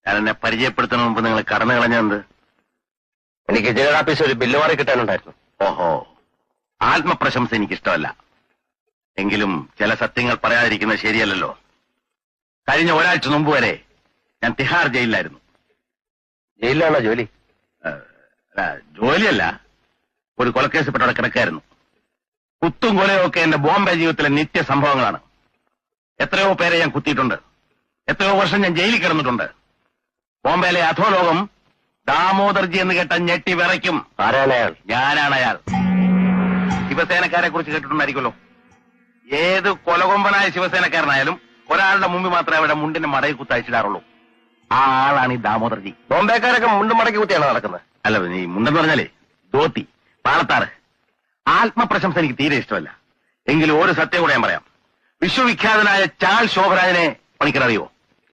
ഞാൻ എന്നെ പരിചയപ്പെടുത്തുന്ന മുമ്പ് നിങ്ങൾ കടന്നു കളഞ്ഞത്? എനിക്ക് ജനറാഫീസ് ഒരു ബില്ല് മാറി കിട്ടാനുണ്ടായിരുന്നു. ഓഹോ, ആത്മപ്രശംസ എനിക്കിഷ്ടമല്ല. എങ്കിലും ചില സത്യങ്ങൾ പറയാതിരിക്കുന്നത് ശരിയല്ലല്ലോ. കഴിഞ്ഞ ഒരാഴ്ച മുമ്പ് വരെ ഞാൻ തിഹാർ ജയിലിലായിരുന്നു. ജയിലിലാണോ ജോലി? ജോലിയല്ല, ഒരു കൊലക്കേസപ്പെട്ടവിടെ കിടക്കായിരുന്നു. കുത്തും കൊലയും ഒക്കെ എന്റെ ബോംബെ ജീവിതത്തിലെ നിത്യ സംഭവങ്ങളാണ്. എത്രയോ പേരെ ഞാൻ കുത്തിയിട്ടുണ്ട്. എത്രയോ വർഷം ഞാൻ ജയിലിൽ കിടന്നിട്ടുണ്ട്. ബോംബെയിലെ അധോലോകം ദാമോദർജി എന്ന് കേട്ട ഞെട്ടി വിറയ്ക്കും. ആരാണ് അയാൾ? ഞാനാണ് അയാൾ. ശിവസേനക്കാരെ കുറിച്ച് കേട്ടിട്ടുണ്ടായിരിക്കുമല്ലോ. ഏത് കൊലകൊമ്പനായ ശിവസേനക്കാരനായാലും ഒരാളുടെ മുമ്പിൽ മാത്രമേ അവിടെ മുണ്ടിന്റെ മടയിൽ കുത്തയച്ചിടാറുള്ളൂ. ആ ആളാണ് ഈ ദാമോദർജി. ബോംബെക്കാരൊക്കെ മുണ്ടും മടക്കി കുത്തിയാണ് നടക്കുന്നത്. അല്ല, ഈ മുണ്ടെന്ന് പറഞ്ഞാലേ ധോത്തി, പാളത്താറ്. ആത്മപ്രശംസ എനിക്ക് തീരെ ഇഷ്ടമല്ല. എങ്കിലും ഒരു സത്യം കൂടെ ഞാൻ പറയാം. വിശ്വവിഖ്യാതനായ ചാൾ ശോഭരാജനെ പണിക്കരറിയോ?